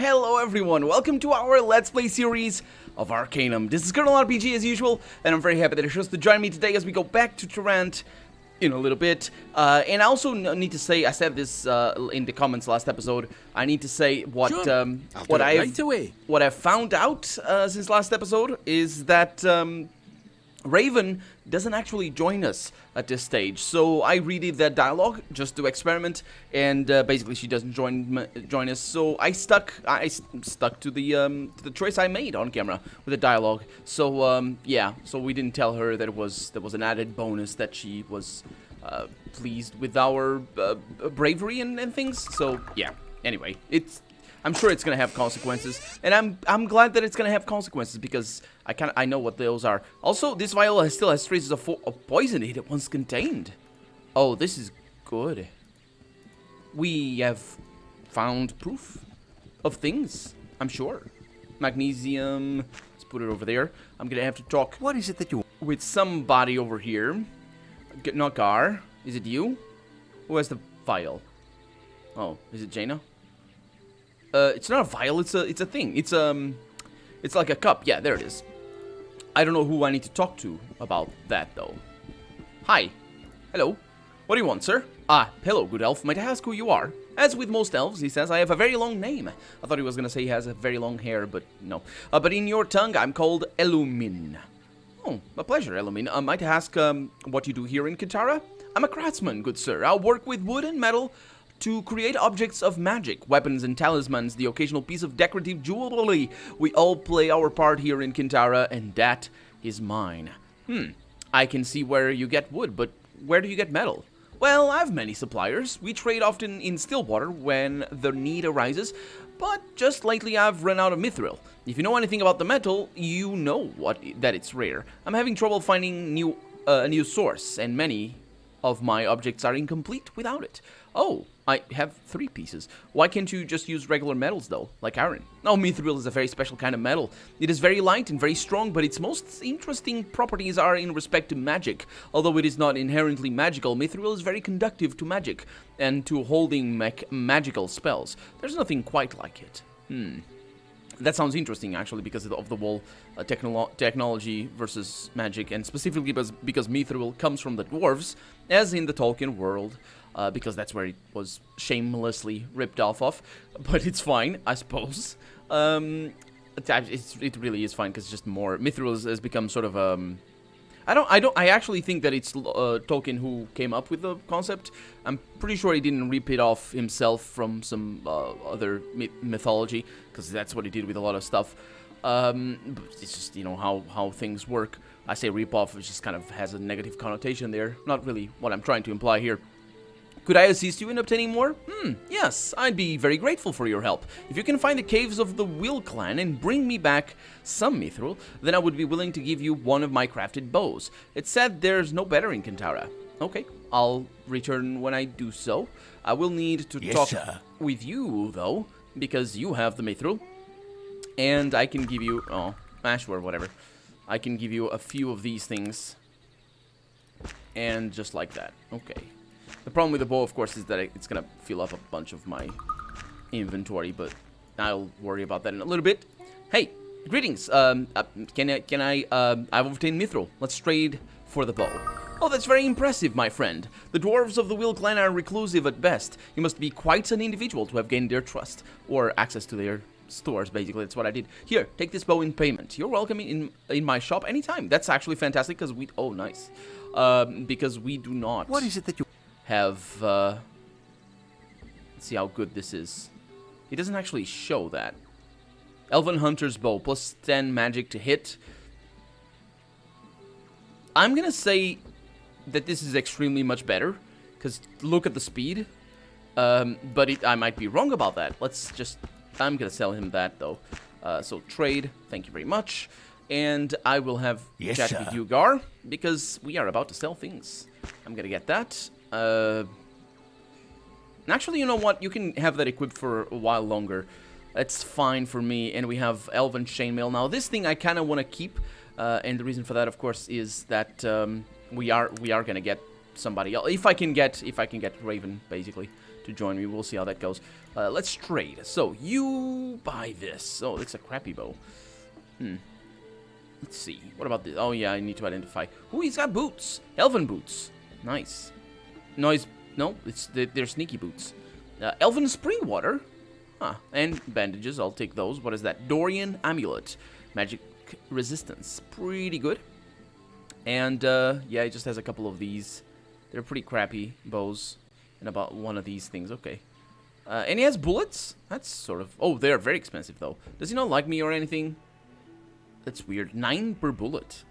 Hello everyone, welcome to our Let's Play series of Arcanum. This is Colonel RPG as usual, and I'm very happy that you're chose to join me today as we go back to Tarant in a little bit. And I also need to say, I said this in the comments last episode, I need to say what I've found out since last episode is that Raven doesn't actually join us at this stage, so I redid that dialogue just to experiment, and basically she doesn't join us. So I stuck to the choice I made on camera with the dialogue. So yeah, so we didn't tell her that there was an added bonus that she was pleased with our bravery and things. So yeah. Anyway, I'm sure it's gonna have consequences, and I'm glad that it's gonna have consequences because I know what those are. Also, this vial still has traces of poison it once contained. Oh, this is good. We have found proof of things, I'm sure. Magnesium. Let's put it over there. I'm gonna have to talk. What is it that you with somebody over here? Not Gar. Is it you? Who has the vial? Oh, is it Jaina? It's not a vial, it's a thing. It's like a cup. Yeah, there it is. I don't know who I need to talk to about that, though. Hi. Hello. What do you want, sir? Ah, hello, good elf. Might I ask who you are? As with most elves, he says, I have a very long name. I thought he was gonna say he has a very long hair, but no. But in your tongue, I'm called Elumin. Oh, a pleasure, Elumin. Might I ask, what you do here in Kintara? I'm a craftsman, good sir. I'll work with wood and metal to create objects of magic, weapons and talismans, the occasional piece of decorative jewelry. We all play our part here in Kintara, and that is mine. I can see where you get wood, but where do you get metal? Well, I have many suppliers. We trade often in Stillwater when the need arises, but just lately I've run out of mithril. If you know anything about the metal, you know that it's rare. I'm having trouble finding a new source, and many of my objects are incomplete without it. Oh, I have 3 pieces. Why can't you just use regular metals, though, like iron? No, mithril is a very special kind of metal. It is very light and very strong, but its most interesting properties are in respect to magic. Although it is not inherently magical, mithril is very conductive to magic and to holding magical spells. There's nothing quite like it. That sounds interesting, actually, because of the whole technology versus magic, and specifically because mithril comes from the dwarves, as in the Tolkien world. Because that's where it was shamelessly ripped off of, but it's fine, I suppose. It really is fine because just more mithril has become sort of I actually think that it's Tolkien who came up with the concept. I'm pretty sure he didn't rip it off himself from some other mythology, because that's what he did with a lot of stuff. It's just, you know, how things work. I say rip off, it just kind of has a negative connotation there. Not really what I'm trying to imply here. Could I assist you in obtaining more? Yes, I'd be very grateful for your help. If you can find the caves of the Will clan and bring me back some mithril, then I would be willing to give you one of my crafted bows. It's said there's no better in Kintara. Okay, I'll return when I do so. I will need to talk with you, though, because you have the mithril. And I can give you... oh, sure, whatever. I can give you a few of these things. And just like that. Okay. The problem with the bow, of course, is that it's gonna fill up a bunch of my inventory, but I'll worry about that in a little bit. Hey, greetings. I've obtained mithril. Let's trade for the bow. Oh, that's very impressive, my friend. The dwarves of the Will clan are reclusive at best. You must be quite an individual to have gained their trust, or access to their stores, basically. That's what I did. Here, take this bow in payment. You're welcome in my shop anytime. That's actually fantastic, because we... oh, nice. Because we do not... what is it that you... have, let's see how good this is. It doesn't actually show that. Elven Hunter's Bow, plus 10 magic to hit. I'm gonna say that this is extremely much better, because look at the speed. But I might be wrong about that. I'm gonna sell him that, though. So trade, thank you very much. And I will have chat with you, Gar, because we are about to sell things. I'm gonna get that. Actually, you know what? You can have that equipped for a while longer. That's fine for me. And we have Elven Chainmail. Now, this thing I kind of want to keep. And the reason for that, of course, is that we are gonna get somebody else. If I can get Raven, basically, to join me. We'll see how that goes. Let's trade. So, you buy this. Oh, it's a crappy bow. Let's see. What about this? Oh, yeah, I need to identify. Ooh, he's got boots. Elven boots. Nice. No, they're sneaky boots. Elven spring water. Huh. And bandages. I'll take those. What is that? Dorian amulet. Magic resistance. Pretty good. And, yeah, it just has a couple of these. They're pretty crappy bows. And about one of these things. Okay. And he has bullets? That's sort of... Oh, they're very expensive, though. Does he not like me or anything? That's weird. 9 per bullet.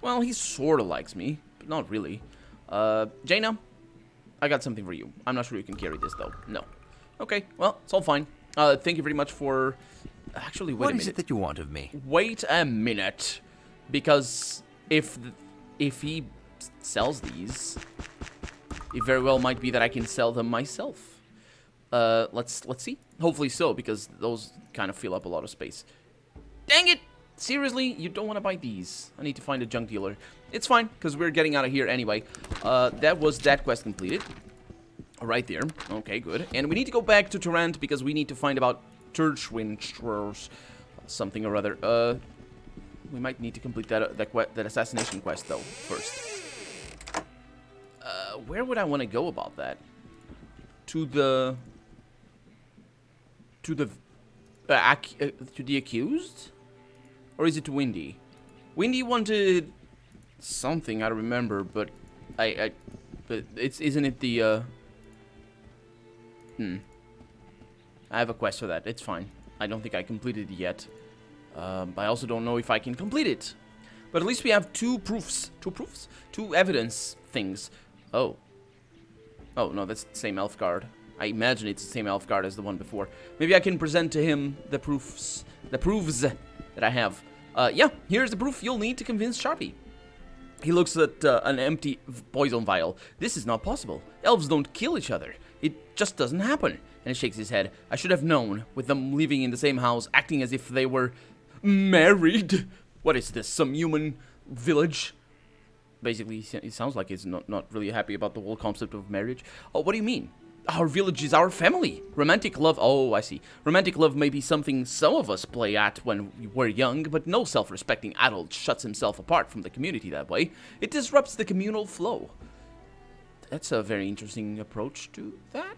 Well, he sort of likes me, but not really. Jaina, I got something for you. I'm not sure you can carry this, though. No. Okay, well, it's all fine. Thank you very much for... Actually, wait a minute. What is it that you want of me? Wait a minute. Because if he sells these, it very well might be that I can sell them myself. Let's see. Hopefully so, because those kind of fill up a lot of space. Dang it! Seriously, you don't want to buy these. I need to find a junk dealer. It's fine, because we're getting out of here anyway. That was that quest completed. Right there. Okay, good. And we need to go back to Tarant, because we need to find about Churchwinchers. Something or other. We might need to complete that assassination quest, though, first. Where would I want to go about that? To the accused? Or is it to Windy? Windy wanted something, I remember, but but isn't it the I have a quest for that. It's fine. I don't think I completed it yet. I also don't know if I can complete it. But at least we have 2 proofs. 2 proofs? 2 evidence things. Oh. Oh, no, that's the same elf guard. I imagine it's the same elf guard as the one before. Maybe I can present to him the proofs that I have. Yeah, here's the proof you'll need to convince Sharpie. He looks at an empty poison vial. This is not possible. Elves don't kill each other. It just doesn't happen. And he shakes his head. I should have known, with them living in the same house, acting as if they were married. What is this, some human village? Basically, it sounds like he's not really happy about the whole concept of marriage. Oh, what do you mean? Our village is our family. Romantic love, oh, I see. Romantic love may be something some of us play at when we're young, but no self-respecting adult shuts himself apart from the community that way. It disrupts the communal flow. That's a very interesting approach to that.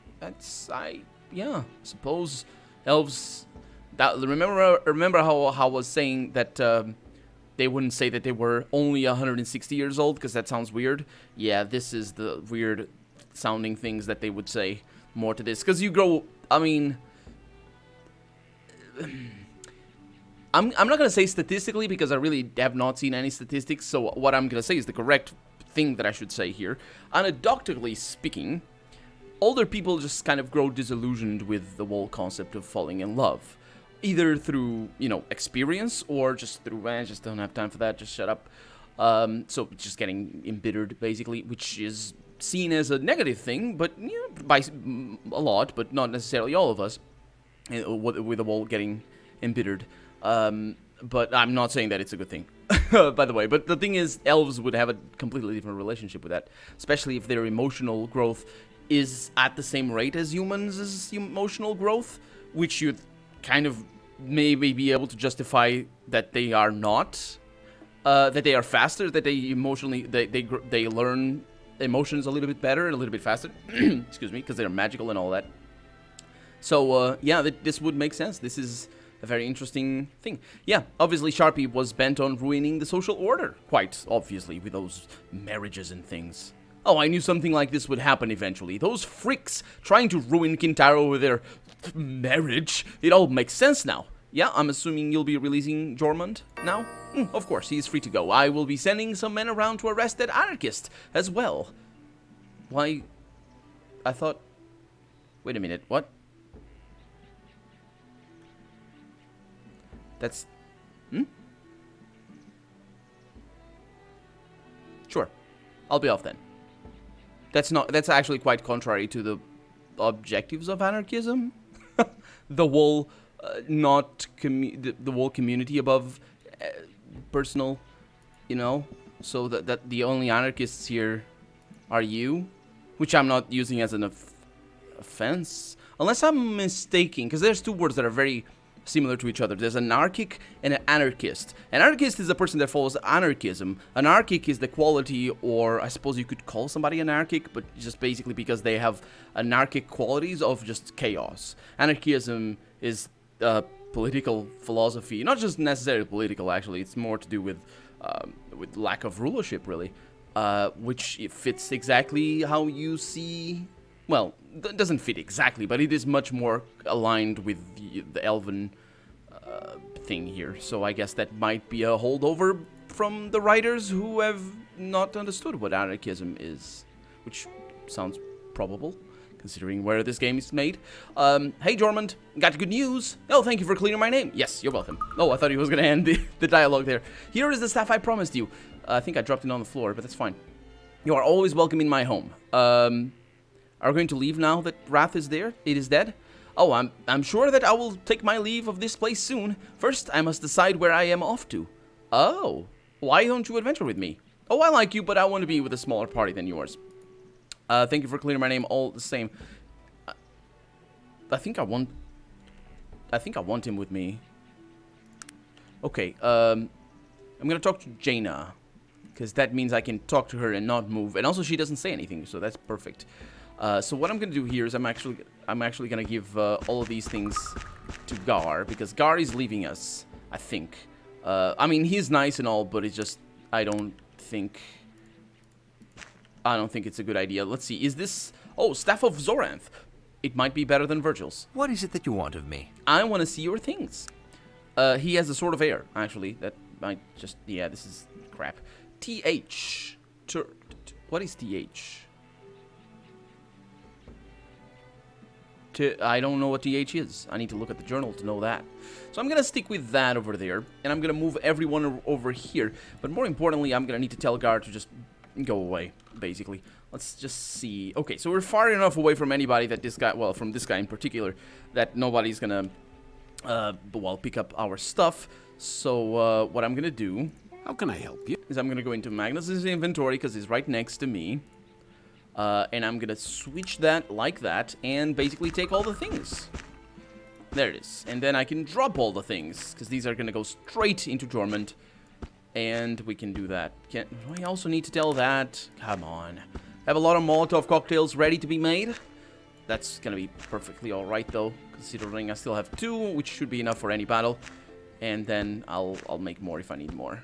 Yeah, suppose elves... Remember how I was saying that they wouldn't say that they were only 160 years old, because that sounds weird? Yeah, this is the weird... sounding things that they would say more to this, because you grow, I mean, I'm not gonna say statistically, because I really have not seen any statistics, so what I'm gonna say is the correct thing that I should say here. Anecdotally speaking, older people just kind of grow disillusioned with the whole concept of falling in love, either through, you know, experience, or just through, I just don't have time for that, just shut up. So just getting embittered, basically, which is seen as a negative thing, but by a lot, but not necessarily all of us, with the whole getting embittered. But I'm not saying that it's a good thing, by the way. But the thing is, elves would have a completely different relationship with that, especially if their emotional growth is at the same rate as humans' emotional growth, which you'd kind of maybe be able to justify that they are not, that they are faster, that they emotionally, they learn emotions a little bit better and a little bit faster, excuse me, because they're magical and all that. So, yeah, this would make sense. This is a very interesting thing. Yeah, obviously Sharpie was bent on ruining the social order, quite obviously, with those marriages and things. Oh, I knew something like this would happen eventually. Those freaks trying to ruin Kintaro with their marriage. It all makes sense now. Yeah, I'm assuming you'll be releasing Jormund now? Of course, he is free to go. I will be sending some men around to arrest that anarchist as well. Why? I thought... Wait a minute, what? That's... Sure. I'll be off then. That's actually quite contrary to the objectives of anarchism. The whole... the whole community above personal, you know, so that the only anarchists here are you, which I'm not using as an offense. Unless I'm mistaken, because there's two words that are very similar to each other. There's anarchic and an anarchist. Anarchist is a person that follows anarchism. Anarchic is the quality, or I suppose you could call somebody anarchic, but just basically because they have anarchic qualities of just chaos. Anarchism is political philosophy, not just necessarily political, actually. It's more to do with lack of rulership, really, which it fits exactly how you see. Well, it doesn't fit exactly, but it is much more aligned with the elven thing here. So I guess that might be a holdover from the writers who have not understood what anarchism is, which sounds probable, considering where this game is made. Hey, Jormund, got good news. Oh, thank you for clearing my name. Yes, you're welcome. Oh, I thought he was going to end the dialogue there. Here is the staff I promised you. I think I dropped it on the floor, but that's fine. You are always welcome in my home. Are we going to leave now that Wrath is there? It is dead? Oh, I'm sure that I will take my leave of this place soon. First, I must decide where I am off to. Oh, why don't you adventure with me? Oh, I like you, but I want to be with a smaller party than yours. Thank you for clearing my name all the same. I think I want him with me. Okay, I'm gonna talk to Jaina, because that means I can talk to her and not move. And also, she doesn't say anything, so that's perfect. So what I'm gonna do here is I'm actually gonna give all of these things to Gar, because Gar is leaving us, I think. I mean, he's nice and all, but it's just I don't think it's a good idea. Let's see. Is this... Oh, Staff of Zoranth. It might be better than Virgil's. What is it that you want of me? I want to see your things. He has a sort of air, actually. That might just... Yeah, this is crap. TH. What is TH? I don't know what TH is. I need to look at the journal to know that. So I'm going to stick with that over there. And I'm going to move everyone over here. But more importantly, I'm going to need to tell Gar to just go away, basically. Let's just see. Okay, so we're far enough away from anybody that this guy... Well, from this guy in particular, that nobody's going to... well, pick up our stuff. So what I'm going to do... How can I help you? Is I'm going to go into Magnus's inventory, because he's right next to me. And I'm going to switch that like that, and basically take all the things. There it is. And then I can drop all the things, because these are going to go straight into Jormund. And we can do that. Do I also need to tell that? Come on. I have a lot of Molotov cocktails ready to be made. That's going to be perfectly alright, though, considering I still have 2, which should be enough for any battle. And then I'll make more if I need more.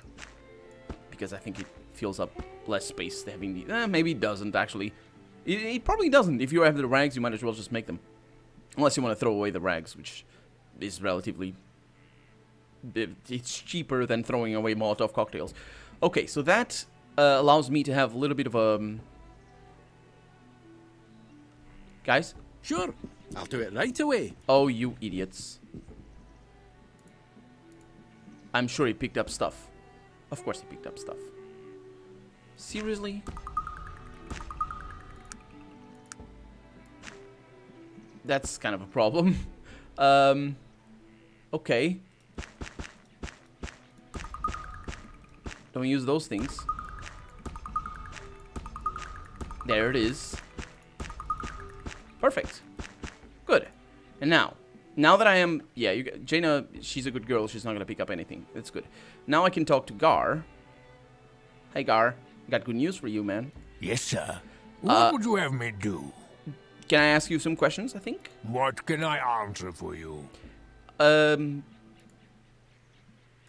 Because I think it fills up less space having the... maybe it doesn't, actually. It probably doesn't. If you have the rags, you might as well just make them. Unless you want to throw away the rags, which is relatively... It's cheaper than throwing away Molotov cocktails. Okay, so that allows me to have a little bit of a... Guys? Sure, I'll do it right away. Oh, you idiots. I'm sure he picked up stuff. Of course he picked up stuff. Seriously? That's kind of a problem. Okay. Don't use those things. There it is. Perfect. Good. And now that I am... Yeah, Jaina, she's a good girl. She's not going to pick up anything. That's good. Now I can talk to Gar. Hey, Gar. Got good news for you, man. Yes, sir. What would you have me do? Can I ask you some questions, I think? What can I answer for you?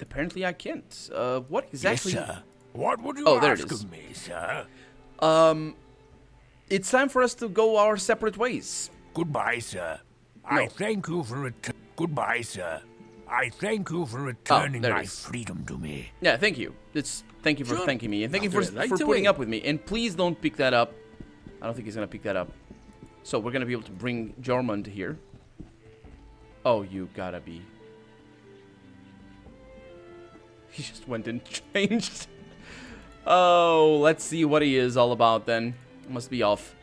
Apparently I can't. What exactly... Yes, sir. What would you there it ask is. of me, sir? It's time for us to go our separate ways. Goodbye, sir. No. I thank you for Goodbye, sir. I thank you for returning there it my is. freedom to me. Yeah, thank you. Thank you for Sure. thanking me. And thank you I'll for do it right putting away. up with me. And please don't pick that up. I don't think he's going to pick that up. So we're going to be able to bring Jormund here. Oh, you gotta be... He just went and changed. Oh, let's see what he is all about then. Must be off.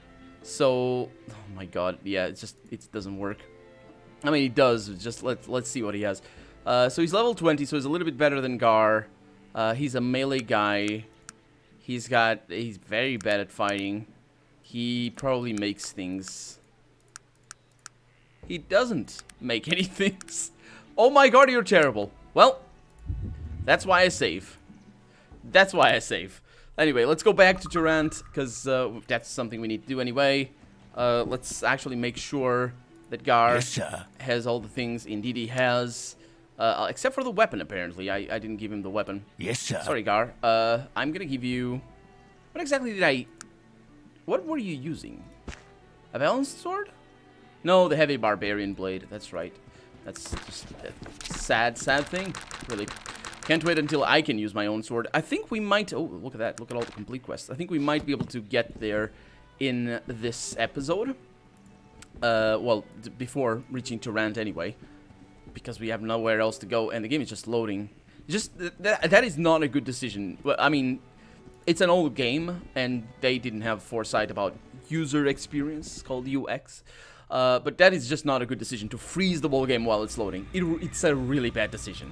So, oh my god, yeah, it doesn't work. I mean, he does. Just let's see what he has. So he's level 20, so he's a little bit better than Gar. He's a melee guy. He's very bad at fighting. He probably makes things. He doesn't make any things. Oh my god, you're terrible. Well, that's why I save. That's why I save. Anyway, let's go back to Durant, because that's something we need to do anyway. Let's actually make sure that Gar has all the things. Indeed he has. Except for the weapon, apparently. I didn't give him the weapon. Yes, sir. Sorry, Gar. I'm gonna give you... What exactly did I... What were you using? A balanced sword? No, the heavy barbarian blade. That's right. That's just a sad, sad thing. Really. Can't wait until I can use my own sword. I think we might... Oh, look at that. Look at all the complete quests. I think we might be able to get there in this episode. Well, before reaching Durant anyway. Because we have nowhere else to go, and the game is just loading. Just that is not a good decision. Well, I mean, it's an old game, and they didn't have foresight about user experience, called UX. But that is just not a good decision to freeze the whole game while it's loading. It's a really bad decision.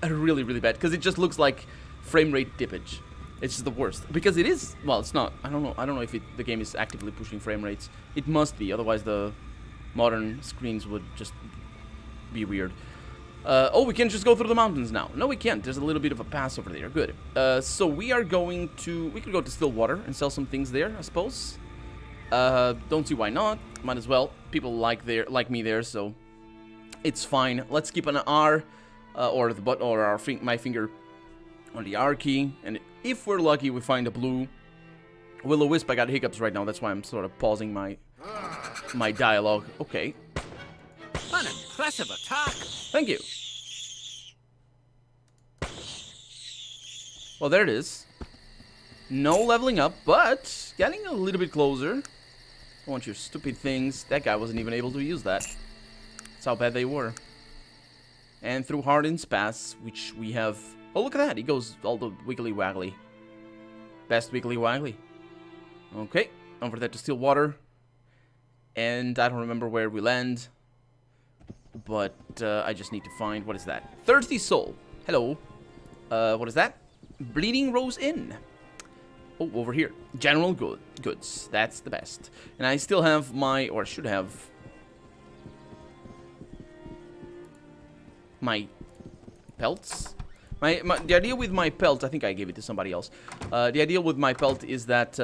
A really, really bad, because it just looks like frame rate dippage. It's just the worst. Because it is, well, it's not. I don't know if the game is actively pushing frame rates. It must be, otherwise the modern screens would just be weird. Oh, we can just go through the mountains now. No, we can't. There's a little bit of a pass over there. Good. So we are going to... We could go to Stillwater and sell some things there, I suppose. Don't see why not. Might as well. People like me there, so it's fine. Let's keep an R, or the button, or my finger on the R key. And if we're lucky, we find a blue will-o-wisp. I got hiccups right now. That's why I'm sort of pausing my dialogue. Okay. An impressive attack. Thank you. Well, there it is. No leveling up, but getting a little bit closer. I want your stupid things. That guy wasn't even able to use that. That's how bad they were. And through Hardin's Pass, which we have... Oh, look at that. He goes all the wiggly-waggly. Best wiggly-waggly. Okay. Over there to Stillwater. And I don't remember where we land. But I just need to find... What is that? Thirsty Soul. Hello. What is that? Bleeding Rose Inn. Oh, over here. General goods. That's the best. And I still have my... Or should have... My pelts. The idea with my pelt... I think I gave it to somebody else. The idea with my pelt is that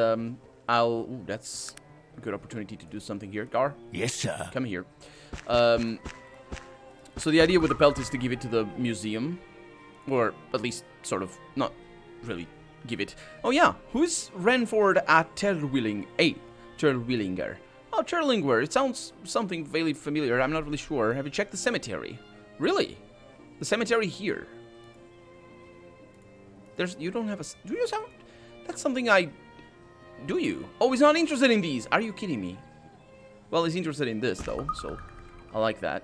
I'll... Ooh, that's a good opportunity to do something here. Gar? Yes, sir. Come here. So the idea with the pelt is to give it to the museum. Or at least sort of not really give it. Oh yeah, who's Renford at Terwillinger? Oh, Terwillinger. It sounds something vaguely familiar. I'm not really sure. Have you checked the cemetery? Really? The cemetery here? You don't have a... Do you have... That's something I... Do you? Oh, he's not interested in these. Are you kidding me? Well, he's interested in this, though, so I like that.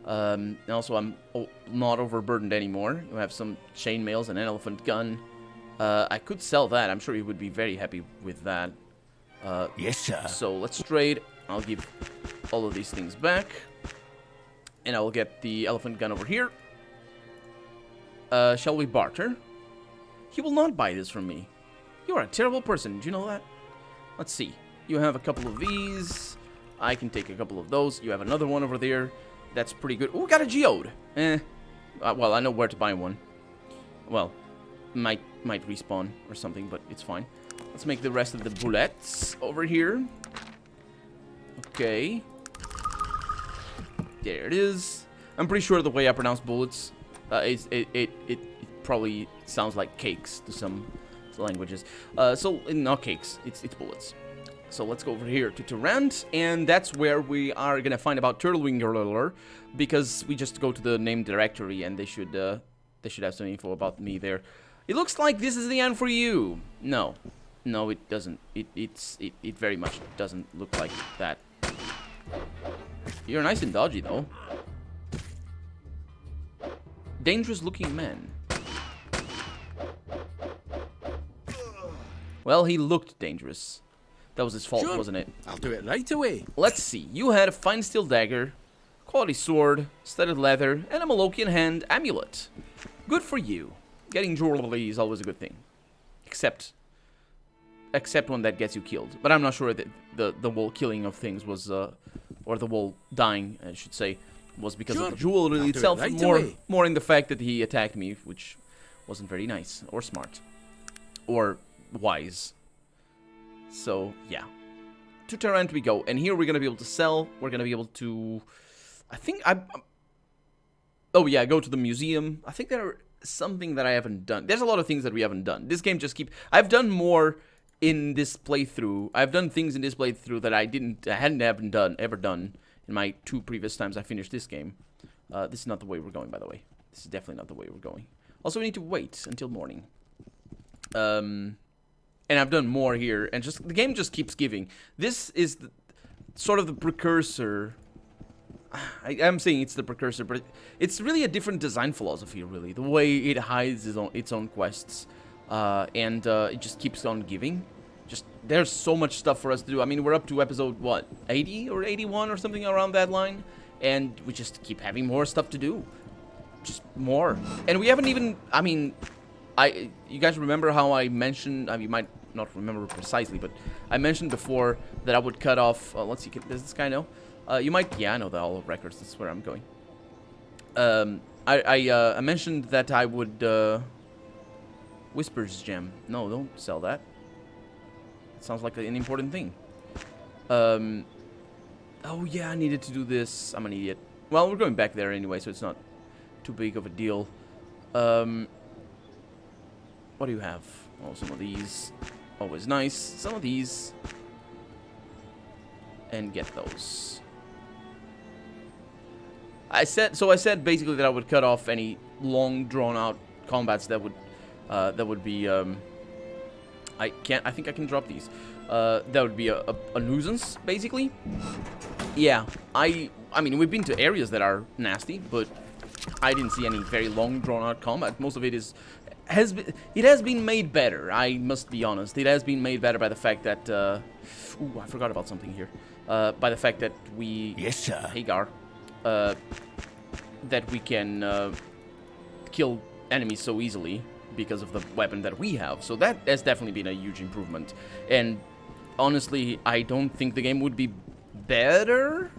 And also, I'm not overburdened anymore. You have some chainmails and an elephant gun. I could sell that. I'm sure he would be very happy with that. Yes, sir. So let's trade. I'll give all of these things back. And I will get the elephant gun over here. Shall we barter? He will not buy this from me. You are a terrible person. Do you know that? Let's see. You have a couple of these. I can take a couple of those. You have another one over there. That's pretty good. Oh, got a geode. Well, I know where to buy one. Well, might respawn or something, but it's fine. Let's make the rest of the bullets over here. Okay. There it is. I'm pretty sure the way I pronounce bullets, it probably sounds like cakes to some languages. So not cakes. It's bullets. So let's go over here to Durant, and that's where we are gonna find about Turtlewinger, because we just go to the name directory, and they should have some info about me there. It looks like this is the end for you. No, it doesn't. It very much doesn't look like that. You're nice and dodgy though. Dangerous looking man. Well, he looked dangerous. That was his fault, Sure. wasn't it? I'll do it right away. Let's see. You had a fine steel dagger, quality sword, studded leather, and a Malokian hand amulet. Good for you. Getting jewelry is always a good thing. Except when that gets you killed. But I'm not sure that the whole killing of things was or the wall dying, I should say, was because of Sure. the jewelry I'll do it itself, right more away. more in the fact that he attacked me, which wasn't very nice, or smart, or wise. So, yeah. To Tarant we go, and here we're gonna be able to sell, we're gonna be able to... I think oh yeah, go to the museum. I think there's something that I haven't done. There's a lot of things that we haven't done. This game just I've done more in this playthrough. I've done things in this playthrough that I hadn't ever done in my 2 previous times I finished this game. This is not the way we're going, by the way. This is definitely not the way we're going. Also, we need to wait until morning. And I've done more here, and the game just keeps giving. This is sort of the precursor. I'm saying it's the precursor, but it's really a different design philosophy, really. The way it hides its own quests, and it just keeps on giving. There's so much stuff for us to do. I mean, we're up to episode, what, 80 or 81 or something around that line, and we just keep having more stuff to do. Just more. And we haven't even, I mean, you guys remember how I mentioned, you might not remember precisely, but I mentioned before that I would cut off, let's see, does this guy know? You might, yeah, I know the all records, that's where I'm going. I mentioned that I would, Whispers gem. No, don't sell that. It sounds like an important thing. Oh yeah, I needed to do this. I'm an idiot. Well, we're going back there anyway, so it's not too big of a deal. What do you have? Oh, some of these. Always nice. Some of these. And get those. I said basically that I would cut off any long drawn out combats that would be I think I can drop these. That would be a nuisance, basically. Yeah, I mean, we've been to areas that are nasty, but I didn't see any very long drawn out combat. Most of it has been made better. I must be honest. It has been made better by the fact that ooh, I forgot about something here. By the fact that we... Yes, sir. Hagar. That we can kill enemies so easily because of the weapon that we have. So that has definitely been a huge improvement. And honestly, I don't think the game would be better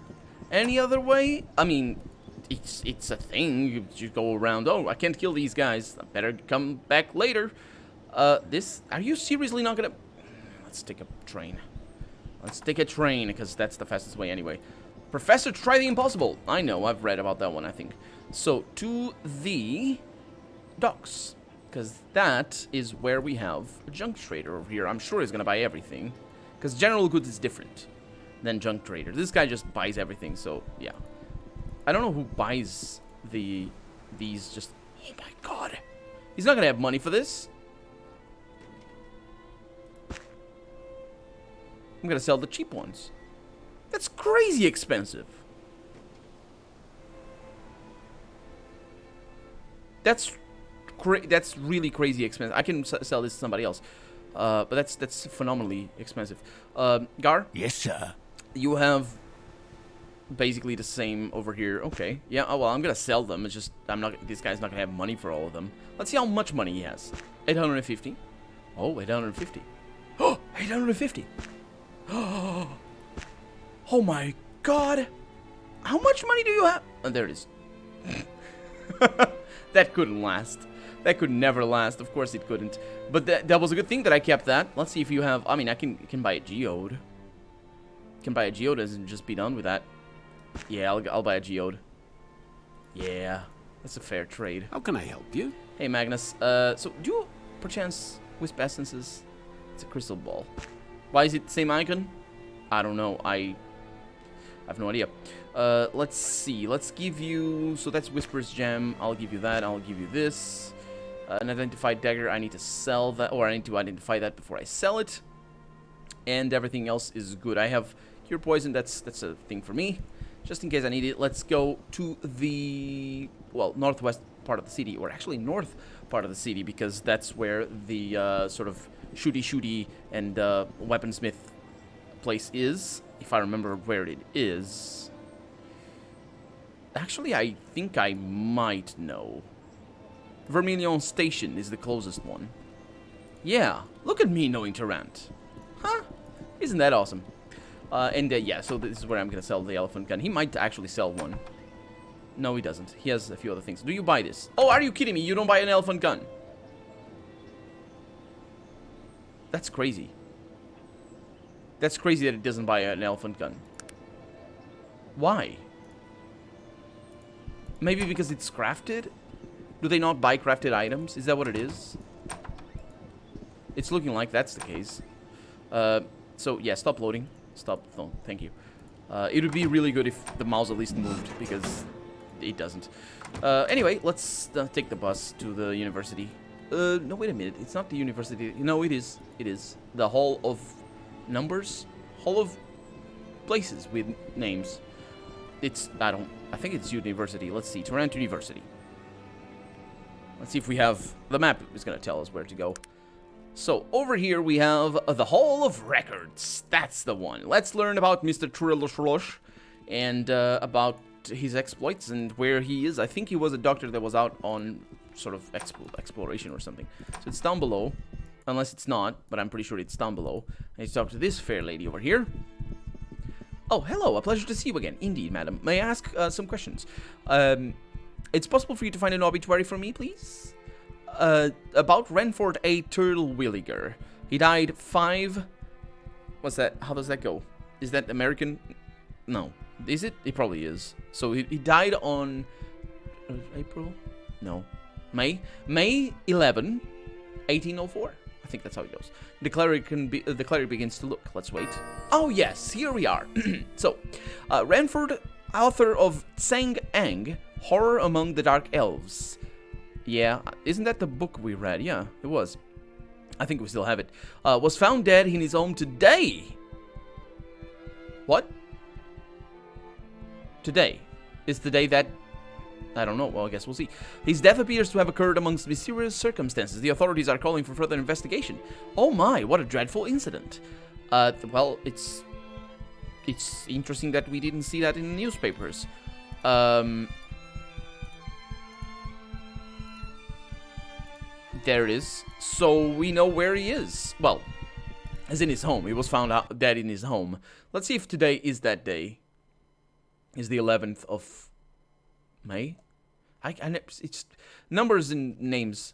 any other way. I mean, it's a thing. You go around, oh, I can't kill these guys. I better come back later. Are you seriously not gonna... Let's take a train. Let's take a train, because that's the fastest way anyway. Professor, try the impossible. I know, I've read about that one, I think. So, to the docks. Because that is where we have a junk trader over here. I'm sure he's going to buy everything. Because general goods is different than junk trader. This guy just buys everything, so, yeah. I don't know who buys these just... Oh my god. He's not going to have money for this. I'm going to sell the cheap ones. That's crazy expensive. That's really crazy expensive. I can sell this to somebody else, but that's phenomenally expensive. Gar? Yes, sir. You have basically the same over here. Okay. Yeah. Oh, well, I'm gonna sell them. It's just this guy's not gonna have money for all of them. Let's see how much money he has. 850. Oh, 850. Oh, 850. Oh my god. How much money do you have? Oh, there it is. That couldn't last. That could never last. Of course it couldn't. But that was a good thing that I kept that. Let's see if you have... I mean, I can buy a geode. Can buy a geode and just be done with that. Yeah, I'll buy a geode. Yeah, that's a fair trade. How can I help you? Hey, Magnus. So, do you, perchance, wisp essences? It's a crystal ball. Why is it the same icon? I don't know. I have no idea. Let's see. Let's give you... So that's Whisper's Gem. I'll give you that. I'll give you this. An identified dagger. I need to sell that. Or I need to identify that before I sell it. And everything else is good. I have Cure Poison. That's a thing for me. Just in case I need it. Let's go to the... Well, northwest part of the city. Or actually north part of the city. Because that's where the sort of shooty and weaponsmith place is. If I remember where it is. Actually, I think I might know. Vermilion Station is the closest one. Yeah, look at me knowing Tarant. Huh? Isn't that awesome? Yeah, so this is where I'm gonna sell the elephant gun. He might actually sell one. No, he doesn't. He has a few other things. Do you buy this? Oh, are you kidding me? You don't buy an elephant gun? That's crazy. That's crazy that it doesn't buy an elephant gun. Why? Maybe because it's crafted? Do they not buy crafted items? Is that what it is? It's looking like that's the case. So, yeah, stop loading. Stop. Oh, thank you. It would be really good if the mouse at least moved, because it doesn't. Anyway, let's take the bus to the university. No, wait a minute. It's not the university. No, it is. It is. The Hall of Numbers? Hall of Places with names. I think it's university. Let's see. Toronto University. Let's see if we have... The map is going to tell us where to go. So, over here we have the Hall of Records. That's the one. Let's learn about Mr. Trillosh and about his exploits and where he is. I think he was a doctor that was out on sort of exploration or something. So it's down below. Unless it's not, but I'm pretty sure it's down below. I need to talk to this fair lady over here. Oh, hello. A pleasure to see you again. Indeed, madam. May I ask some questions? It's possible for you to find an obituary for me, please? About Renford A. Turtlewilliger. He died 5... What's that? How does that go? Is that American? No. Is it? It probably is. So he died on... April? No. May 11, 1804. I think that's how it goes. The cleric begins to look. Let's wait. Oh, yes. Here we are. So, Renford, author of Tsang Ang, Horror Among the Dark Elves. Yeah, isn't that the book we read? Yeah, it was. I think we still have it. Was found dead in his home today. What? Today. Is the day that... I don't know. Well, I guess we'll see. His death appears to have occurred amongst mysterious circumstances. The authorities are calling for further investigation. Oh my, what a dreadful incident. Well, it's interesting that we didn't see that in the newspapers. There it is. So we know where he is. Well, as in his home. He was found out dead in his home. Let's see if today is that day. Is the 11th of May? It's numbers and names.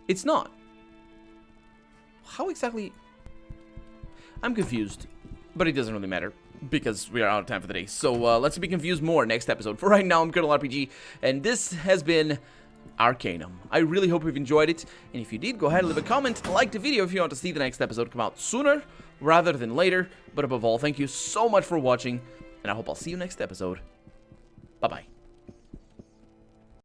It's not. How exactly? I'm confused. But it doesn't really matter. Because we are out of time for the day. So let's be confused more next episode. For right now, I'm Colonel RPG. And this has been... Arcanum. I really hope you've enjoyed it, and if you did, go ahead and leave a comment, like the video if you want to see the next episode come out sooner rather than later, but above all, thank you so much for watching, and I hope I'll see you next episode. Bye-bye.